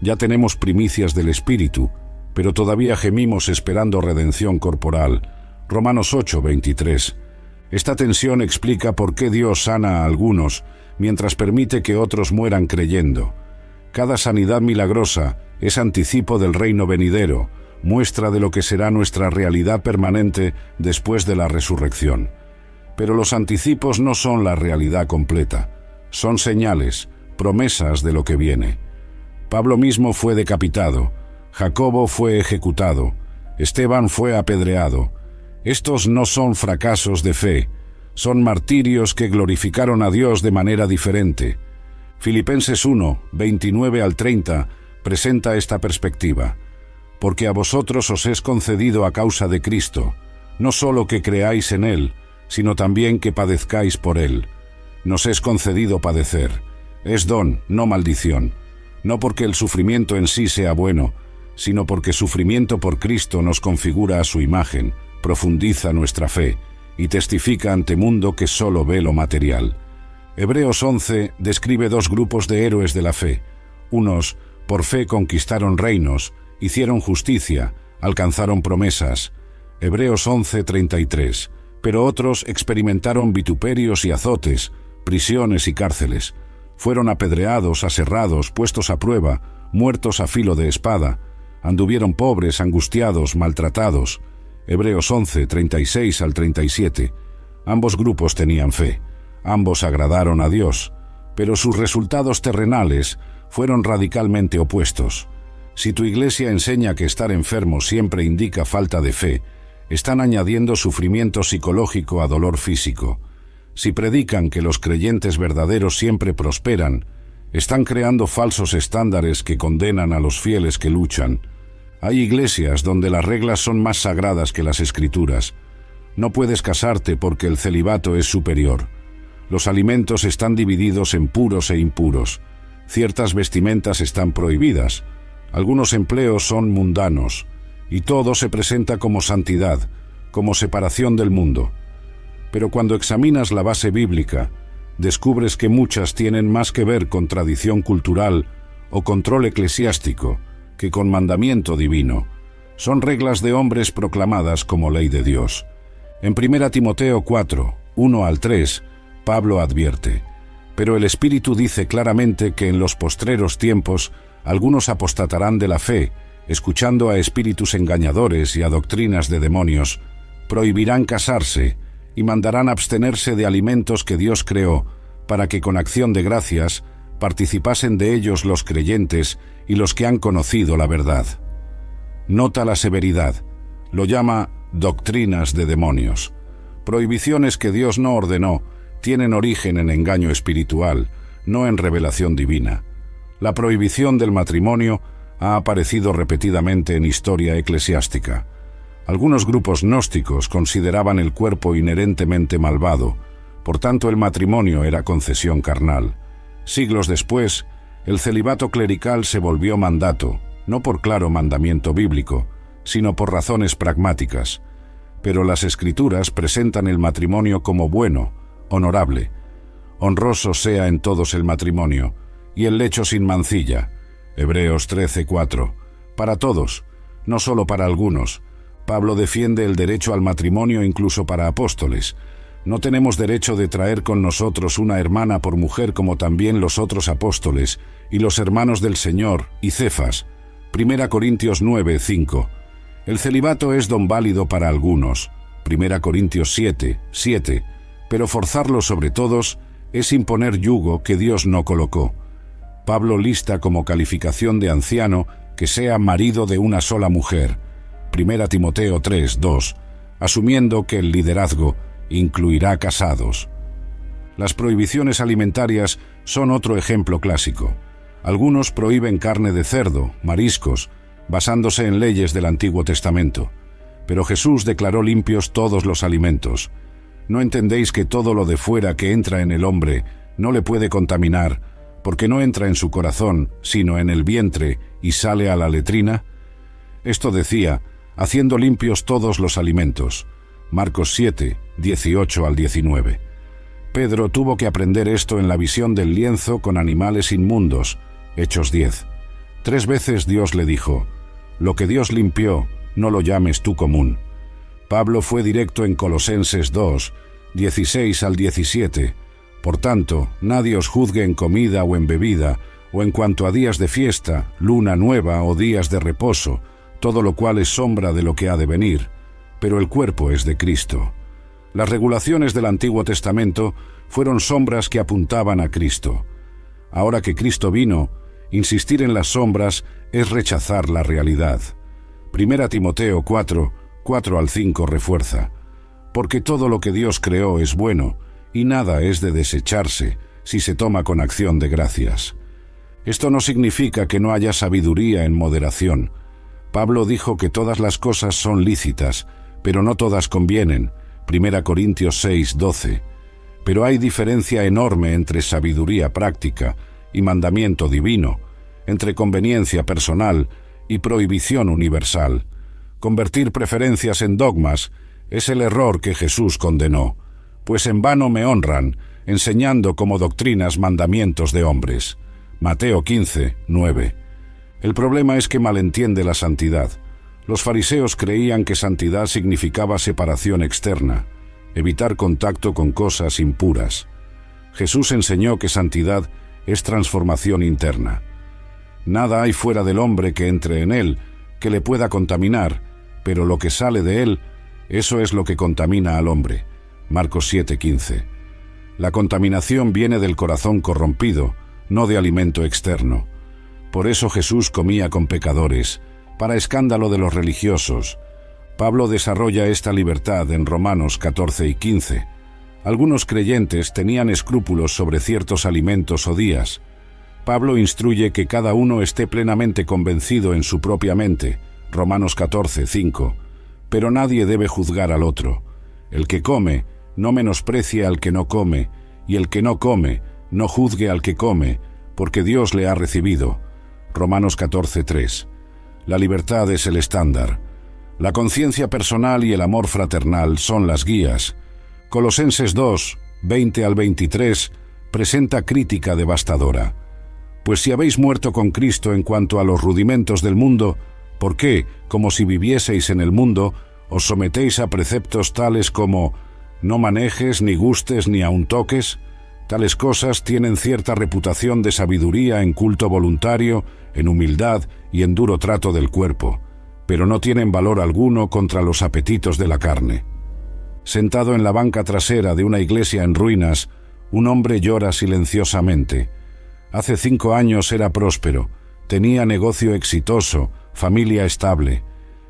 Ya tenemos primicias del Espíritu, pero todavía gemimos esperando redención corporal. Romanos 8:23. Esta tensión explica por qué Dios sana a algunos, mientras permite que otros mueran creyendo. Cada sanidad milagrosa es anticipo del reino venidero, muestra de lo que será nuestra realidad permanente después de la resurrección. Pero los anticipos no son la realidad completa, son señales, promesas de lo que viene. Pablo mismo fue decapitado, Jacobo fue ejecutado, Esteban fue apedreado. Estos no son fracasos de fe, son martirios que glorificaron a Dios de manera diferente. Filipenses 1, 29 al 30 presenta esta perspectiva. Porque a vosotros os es concedido a causa de Cristo, no solo que creáis en Él, sino también que padezcáis por Él. Nos es concedido padecer. Es don, no maldición. No porque el sufrimiento en sí sea bueno, sino porque sufrimiento por Cristo nos configura a su imagen, profundiza nuestra fe y testifica ante mundo que solo ve lo material. Hebreos 11 describe dos grupos de héroes de la fe. Unos, por fe conquistaron reinos, hicieron justicia, alcanzaron promesas. Hebreos 11:33. Pero otros experimentaron vituperios y azotes, prisiones y cárceles. Fueron apedreados, aserrados, puestos a prueba, muertos a filo de espada. Anduvieron pobres, angustiados, maltratados. Hebreos 11:36 al 37. Ambos grupos tenían fe. Ambos agradaron a Dios, pero sus resultados terrenales fueron radicalmente opuestos. Si tu iglesia enseña que estar enfermo siempre indica falta de fe, están añadiendo sufrimiento psicológico a dolor físico. Si predican que los creyentes verdaderos siempre prosperan, están creando falsos estándares que condenan a los fieles que luchan. Hay iglesias donde las reglas son más sagradas que las escrituras. No puedes casarte porque el celibato es superior. Los alimentos están divididos en puros e impuros. Ciertas vestimentas están prohibidas. Algunos empleos son mundanos. Y todo se presenta como santidad, como separación del mundo. Pero cuando examinas la base bíblica, descubres que muchas tienen más que ver con tradición cultural o control eclesiástico que con mandamiento divino. Son reglas de hombres proclamadas como ley de Dios. En 1 Timoteo 4, 1 al 3, Pablo advierte: «Pero el Espíritu dice claramente que en los postreros tiempos algunos apostatarán de la fe, escuchando a espíritus engañadores y a doctrinas de demonios, prohibirán casarse y mandarán abstenerse de alimentos que Dios creó, para que con acción de gracias participasen de ellos los creyentes y los que han conocido la verdad». Nota la severidad. Lo llama doctrinas de demonios. Prohibiciones que Dios no ordenó tienen origen en engaño espiritual, no en revelación divina. La prohibición del matrimonio ha aparecido repetidamente en historia eclesiástica. Algunos grupos gnósticos consideraban el cuerpo inherentemente malvado, por tanto el matrimonio era concesión carnal. Siglos después, El celibato clerical se volvió mandato, no por claro mandamiento bíblico, sino por razones pragmáticas. Pero las Escrituras presentan el matrimonio como bueno, honorable. Honroso sea en todos el matrimonio, y el lecho sin mancilla. Hebreos 13:4. Para todos, no solo para algunos. Pablo defiende el derecho al matrimonio incluso para apóstoles. No tenemos derecho de traer con nosotros una hermana por mujer como también los otros apóstoles y los hermanos del Señor y Cefas. 1 Corintios 9:5. El celibato es don válido para algunos. 1 Corintios 7:7. Pero forzarlo sobre todos es imponer yugo que Dios no colocó. Pablo lista como calificación de anciano que sea marido de una sola mujer. 1 Timoteo 3:2, asumiendo que el liderazgo incluirá casados. Las prohibiciones alimentarias son otro ejemplo clásico. Algunos prohíben carne de cerdo, mariscos, basándose en leyes del Antiguo Testamento. Pero Jesús declaró limpios todos los alimentos. ¿No entendéis que todo lo de fuera que entra en el hombre no le puede contaminar, porque no entra en su corazón, sino en el vientre y sale a la letrina? Esto decía, haciendo limpios todos los alimentos. Marcos 7:18 al 19. Pedro tuvo que aprender esto en la visión del lienzo con animales inmundos. Hechos 10. 3 veces Dios le dijo, lo que Dios limpió, no lo llames tú común. Pablo fue directo en Colosenses 2:16 al 17. Por tanto, nadie os juzgue en comida o en bebida, o en cuanto a días de fiesta, luna nueva o días de reposo, todo lo cual es sombra de lo que ha de venir, pero el cuerpo es de Cristo. Las regulaciones del Antiguo Testamento fueron sombras que apuntaban a Cristo. Ahora que Cristo vino, insistir en las sombras es rechazar la realidad. 1 Timoteo 4:4 al 5 refuerza, porque todo lo que Dios creó es bueno, y nada es de desecharse si se toma con acción de gracias. Esto no significa que no haya sabiduría en moderación. Pablo dijo que todas las cosas son lícitas, pero no todas convienen. 1 Corintios 6:12. Pero hay diferencia enorme entre sabiduría práctica y mandamiento divino, entre conveniencia personal y prohibición universal. Convertir preferencias en dogmas es el error que Jesús condenó, pues en vano me honran, enseñando como doctrinas mandamientos de hombres. Mateo 15:9. El problema es que malentiende la santidad. Los fariseos creían que santidad significaba separación externa, evitar contacto con cosas impuras. Jesús enseñó que santidad es transformación interna. Nada hay fuera del hombre que entre en él, que le pueda contaminar, pero lo que sale de él, eso es lo que contamina al hombre. Marcos 7:15. La contaminación viene del corazón corrompido, no de alimento externo. Por eso Jesús comía con pecadores, para escándalo de los religiosos. Pablo desarrolla esta libertad en Romanos 14 y 15. Algunos creyentes tenían escrúpulos sobre ciertos alimentos o días. Pablo instruye que cada uno esté plenamente convencido en su propia mente. Romanos 14:5. Pero nadie debe juzgar al otro. El que come, no menosprecie al que no come, y el que no come, no juzgue al que come, porque Dios le ha recibido. Romanos 14:3. La libertad es el estándar. La conciencia personal y el amor fraternal son las guías. Colosenses 2:20 al 23 presenta crítica devastadora. Pues si habéis muerto con Cristo en cuanto a los rudimentos del mundo, ¿por qué, como si vivieseis en el mundo, os sometéis a preceptos tales como no manejes, ni gustes, ni aun toques? Tales cosas tienen cierta reputación de sabiduría en culto voluntario, en humildad y en duro trato del cuerpo, pero no tienen valor alguno contra los apetitos de la carne. Sentado en la banca trasera de una iglesia en ruinas, un hombre llora silenciosamente. Hace 5 años era próspero, tenía negocio exitoso, familia estable.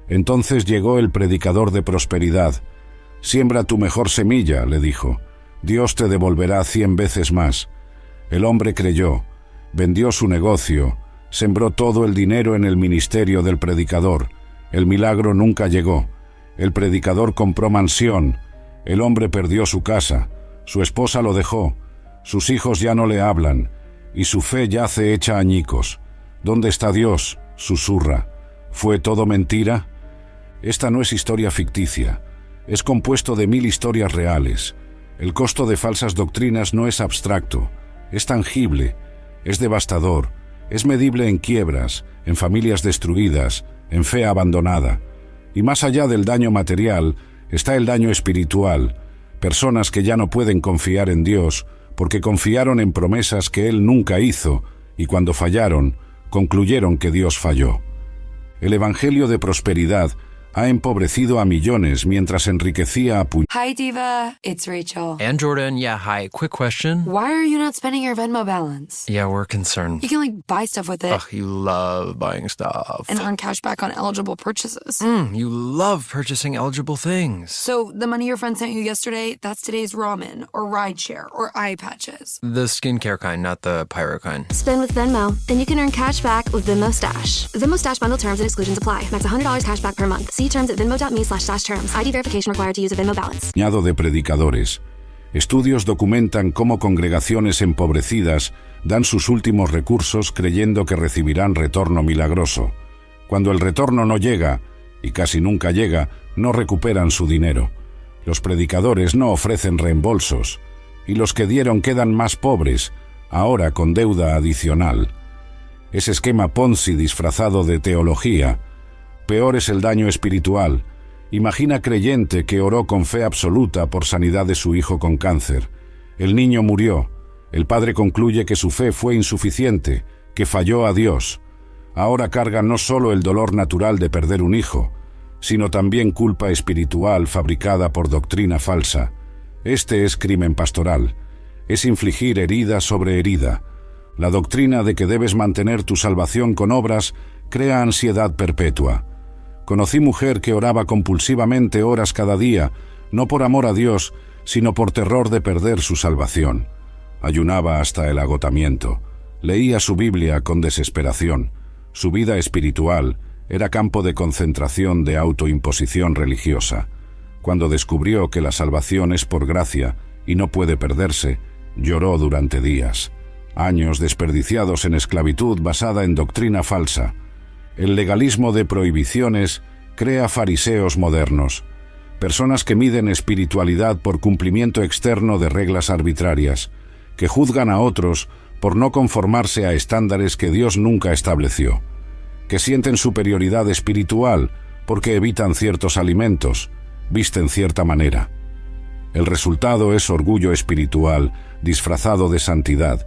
Entonces llegó el predicador de prosperidad. «Siembra tu mejor semilla», le dijo. «Dios te devolverá 100 veces más». El hombre creyó, vendió su negocio, sembró todo el dinero en el ministerio del predicador. El milagro nunca llegó. El predicador compró mansión. El hombre perdió su casa. Su esposa lo dejó. Sus hijos ya no le hablan. y su fe yace hecha añicos. ¿Dónde está Dios?, susurra. ¿Fue todo mentira? Esta no es historia ficticia, es compuesto de 1000 historias reales. El costo de falsas doctrinas no es abstracto, es tangible, es devastador, es medible en quiebras, en familias destruidas, en fe abandonada. Y más allá del daño material está el daño espiritual, personas que ya no pueden confiar en Dios porque confiaron en promesas que Él nunca hizo y cuando fallaron, concluyeron que Dios falló. El evangelio de prosperidad ha empobrecido a millones mientras enriquecía a Hi, Diva. It's Rachel. And Jordan, yeah, hi. Quick question. Why are you not spending your Venmo balance? Yeah, we're concerned. You can, buy stuff with it. Ugh, you love buying stuff. And earn cash back on eligible purchases. You love purchasing eligible things. So the money your friend sent you yesterday, that's today's ramen, or rideshare, or eye patches. The skincare kind, not the pyro kind. Spend with Venmo, then you can earn cash back with Venmo Stash. Venmo Stash bundle terms and exclusions apply. Max $100 cash back per month. See terms at venmo.me/stash terms. ID verification required to use a Venmo balance. De predicadores. Estudios documentan cómo congregaciones empobrecidas dan sus últimos recursos creyendo que recibirán retorno milagroso. Cuando el retorno no llega, y casi nunca llega, no recuperan su dinero. Los predicadores no ofrecen reembolsos, y los que dieron quedan más pobres, ahora con deuda adicional. Es esquema Ponzi disfrazado de teología. Peor es el daño espiritual. Imagina creyente que oró con fe absoluta por sanidad de su hijo con cáncer. El niño murió. El padre concluye que su fe fue insuficiente, que falló a Dios. Ahora carga no solo el dolor natural de perder un hijo, sino también culpa espiritual fabricada por doctrina falsa. Este es crimen pastoral. Es infligir herida sobre herida. La doctrina de que debes mantener tu salvación con obras crea ansiedad perpetua. Conocí mujer que oraba compulsivamente horas cada día, no por amor a Dios, sino por terror de perder su salvación. Ayunaba hasta el agotamiento. Leía su Biblia con desesperación. Su vida espiritual era campo de concentración de autoimposición religiosa. Cuando descubrió que la salvación es por gracia y no puede perderse, lloró durante días. Años desperdiciados en esclavitud basada en doctrina falsa. El legalismo de prohibiciones crea fariseos modernos, personas que miden espiritualidad por cumplimiento externo de reglas arbitrarias, que juzgan a otros por no conformarse a estándares que Dios nunca estableció, que sienten superioridad espiritual porque evitan ciertos alimentos, visten cierta manera. El resultado es orgullo espiritual disfrazado de santidad,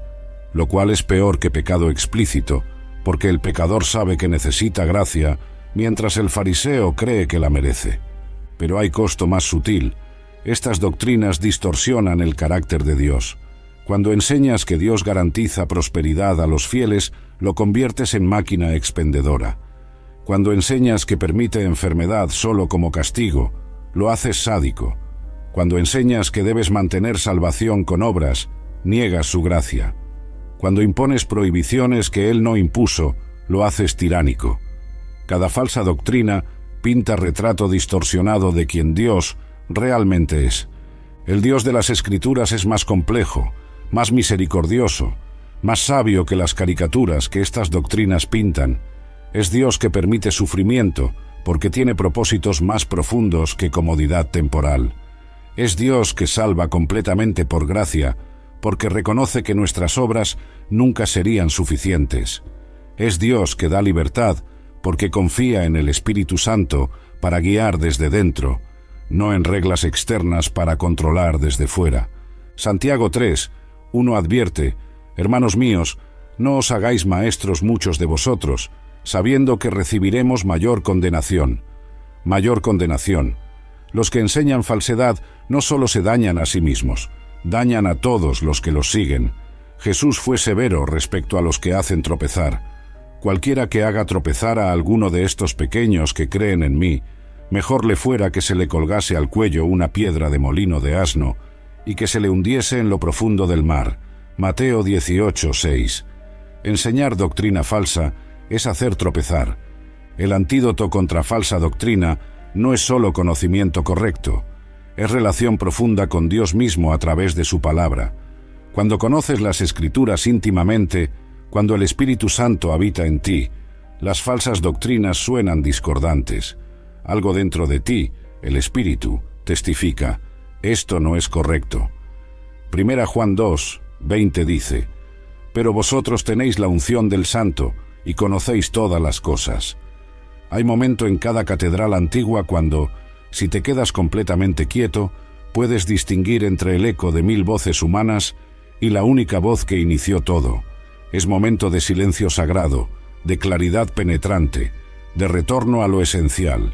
lo cual es peor que pecado explícito, porque el pecador sabe que necesita gracia, mientras el fariseo cree que la merece. Pero hay costo más sutil. Estas doctrinas distorsionan el carácter de Dios. Cuando enseñas que Dios garantiza prosperidad a los fieles, lo conviertes en máquina expendedora. Cuando enseñas que permite enfermedad solo como castigo, lo haces sádico. Cuando enseñas que debes mantener salvación con obras, niegas su gracia. Cuando impones prohibiciones que Él no impuso, lo haces tiránico. Cada falsa doctrina pinta retrato distorsionado de quien Dios realmente es. El Dios de las Escrituras es más complejo, más misericordioso, más sabio que las caricaturas que estas doctrinas pintan. Es Dios que permite sufrimiento porque tiene propósitos más profundos que comodidad temporal. Es Dios que salva completamente por gracia, porque reconoce que nuestras obras nunca serían suficientes. Es Dios que da libertad, porque confía en el Espíritu Santo para guiar desde dentro, no en reglas externas para controlar desde fuera. Santiago 3:1 advierte: hermanos míos, no os hagáis maestros muchos de vosotros, sabiendo que recibiremos mayor condenación. Mayor condenación. Los que enseñan falsedad no solo se dañan a sí mismos, dañan a todos los que los siguen. Jesús fue severo respecto a los que hacen tropezar. Cualquiera que haga tropezar a alguno de estos pequeños que creen en mí, mejor le fuera que se le colgase al cuello una piedra de molino de asno y que se le hundiese en lo profundo del mar. Mateo 18:6. Enseñar doctrina falsa es hacer tropezar. El antídoto contra falsa doctrina no es solo conocimiento correcto, es relación profunda con Dios mismo a través de su palabra. Cuando conoces las Escrituras íntimamente, cuando el Espíritu Santo habita en ti, las falsas doctrinas suenan discordantes. Algo dentro de ti, el Espíritu, testifica: esto no es correcto. 1 Juan 2, 20 dice: pero vosotros tenéis la unción del Santo y conocéis todas las cosas. Hay momento en cada catedral antigua cuando, si te quedas completamente quieto, puedes distinguir entre el eco de 1000 voces humanas y la única voz que inició todo. Es momento de silencio sagrado, de claridad penetrante, de retorno a lo esencial.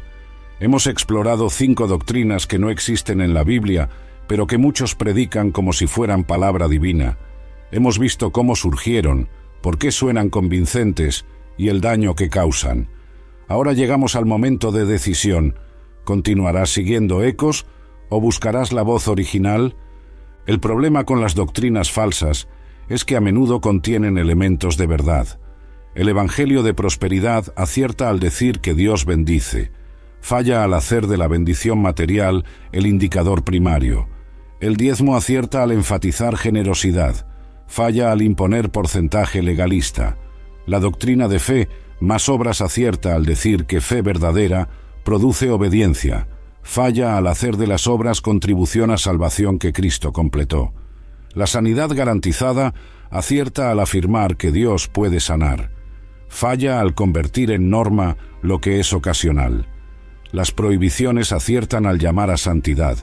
Hemos explorado 5 doctrinas que no existen en la Biblia, pero que muchos predican como si fueran palabra divina. Hemos visto cómo surgieron, por qué suenan convincentes y el daño que causan. Ahora llegamos al momento de decisión. ¿Continuarás siguiendo ecos o buscarás la voz original? El problema con las doctrinas falsas es que a menudo contienen elementos de verdad. El Evangelio de prosperidad acierta al decir que Dios bendice. Falla al hacer de la bendición material el indicador primario. El diezmo acierta al enfatizar generosidad. Falla al imponer porcentaje legalista. La doctrina de fe más obras acierta al decir que fe verdadera produce obediencia. Falla al hacer de las obras contribución a salvación que Cristo completó. La sanidad garantizada acierta al afirmar que Dios puede sanar. Falla al convertir en norma lo que es ocasional. Las prohibiciones aciertan al llamar a santidad.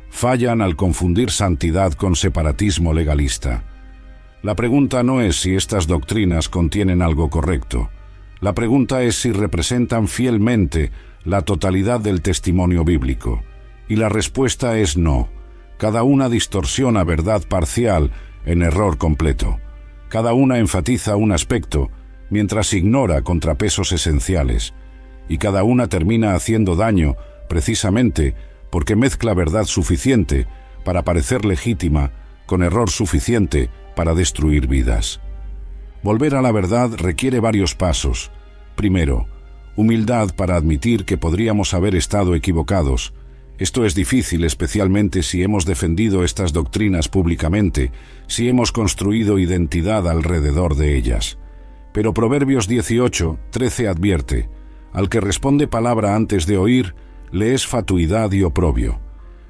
Fallan al confundir santidad con separatismo legalista. La pregunta no es si estas doctrinas contienen algo correcto. La pregunta es si representan fielmente la totalidad del testimonio bíblico. Y la respuesta es no. Cada una distorsiona verdad parcial en error completo. Cada una enfatiza un aspecto, mientras ignora contrapesos esenciales. Y cada una termina haciendo daño, precisamente porque mezcla verdad suficiente para parecer legítima con error suficiente para destruir vidas. Volver a la verdad requiere varios pasos. Primero, humildad para admitir que podríamos haber estado equivocados. Esto es difícil, especialmente si hemos defendido estas doctrinas públicamente, si hemos construido identidad alrededor de ellas. Pero Proverbios 18:13 advierte: al que responde palabra antes de oír, le es fatuidad y oprobio.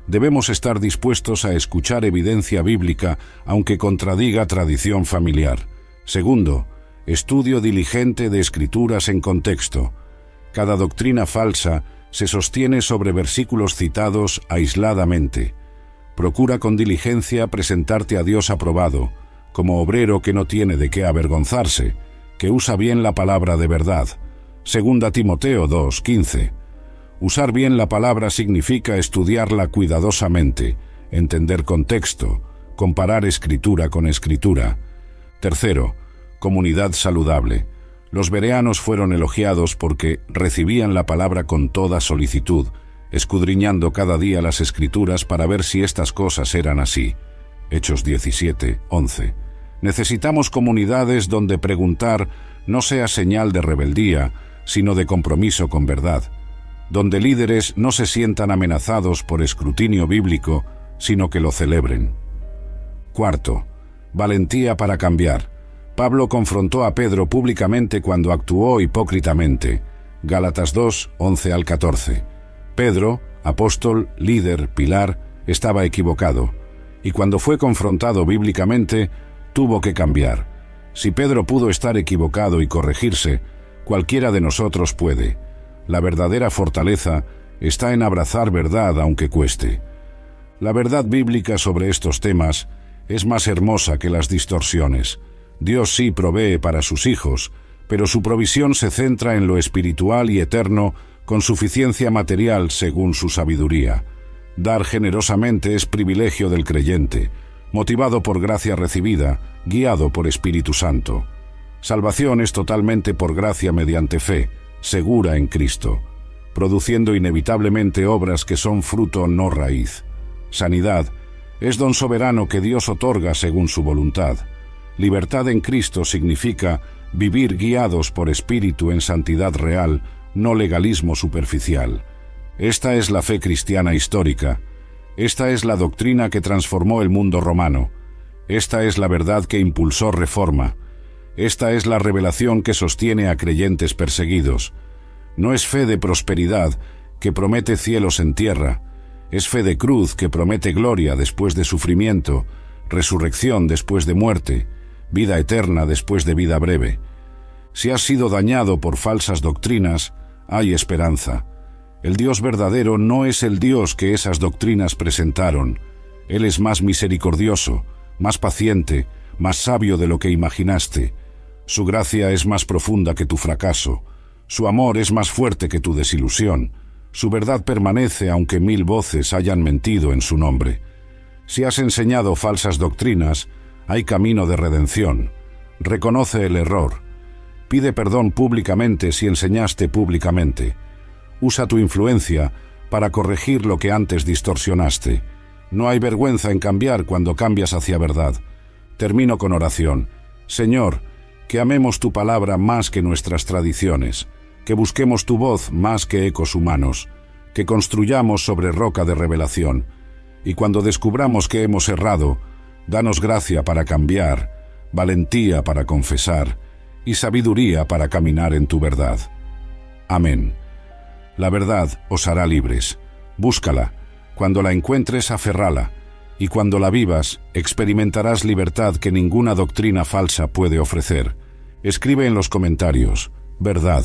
Debemos estar dispuestos a escuchar evidencia bíblica, aunque contradiga tradición familiar. Segundo, estudio diligente de escrituras en contexto. Cada doctrina falsa se sostiene sobre versículos citados aisladamente. Procura con diligencia presentarte a Dios aprobado, como obrero que no tiene de qué avergonzarse, que usa bien la palabra de verdad. 2 Timoteo 2:15. Usar bien la palabra significa estudiarla cuidadosamente, entender contexto, comparar escritura con escritura. Tercero, comunidad saludable. Los bereanos fueron elogiados porque recibían la palabra con toda solicitud, escudriñando cada día las escrituras para ver si estas cosas eran así. Hechos 17:11. Necesitamos comunidades donde preguntar no sea señal de rebeldía, sino de compromiso con verdad, donde líderes no se sientan amenazados por escrutinio bíblico, sino que lo celebren. Cuarto, valentía para cambiar. Pablo confrontó a Pedro públicamente cuando actuó hipócritamente. Gálatas 2:11 al 14. Pedro, apóstol, líder, pilar, estaba equivocado, y cuando fue confrontado bíblicamente, tuvo que cambiar. Si Pedro pudo estar equivocado y corregirse, cualquiera de nosotros puede. La verdadera fortaleza está en abrazar verdad aunque cueste. La verdad bíblica sobre estos temas es más hermosa que las distorsiones. Dios sí provee para sus hijos, pero su provisión se centra en lo espiritual y eterno con suficiencia material según su sabiduría. Dar generosamente es privilegio del creyente, motivado por gracia recibida, guiado por Espíritu Santo. Salvación es totalmente por gracia mediante fe, segura en Cristo, produciendo inevitablemente obras que son fruto, no raíz. Sanidad es don soberano que Dios otorga según su voluntad. Libertad en Cristo significa vivir guiados por Espíritu en santidad real, no legalismo superficial. Esta es la fe cristiana histórica. Esta es la doctrina que transformó el mundo romano. Esta es la verdad que impulsó Reforma. Esta es la revelación que sostiene a creyentes perseguidos. No es fe de prosperidad que promete cielos en tierra, es fe de cruz que promete gloria después de sufrimiento, resurrección después de muerte, vida eterna después de vida breve. Si has sido dañado por falsas doctrinas, hay esperanza. El Dios verdadero no es el Dios que esas doctrinas presentaron. Él es más misericordioso, más paciente, más sabio de lo que imaginaste. Su gracia es más profunda que tu fracaso. Su amor es más fuerte que tu desilusión. Su verdad permanece aunque 1000 voces hayan mentido en su nombre. Si has enseñado falsas doctrinas, hay camino de redención. Reconoce el error. Pide perdón públicamente si enseñaste públicamente. Usa tu influencia para corregir lo que antes distorsionaste. No hay vergüenza en cambiar cuando cambias hacia verdad. Termino con oración. Señor, que amemos tu palabra más que nuestras tradiciones, que busquemos tu voz más que ecos humanos, que construyamos sobre roca de revelación, y cuando descubramos que hemos errado, danos gracia para cambiar, valentía para confesar, y sabiduría para caminar en tu verdad. Amén. La verdad os hará libres. Búscala. Cuando la encuentres, aférrala. Y cuando la vivas, experimentarás libertad que ninguna doctrina falsa puede ofrecer. Escribe en los comentarios, verdad.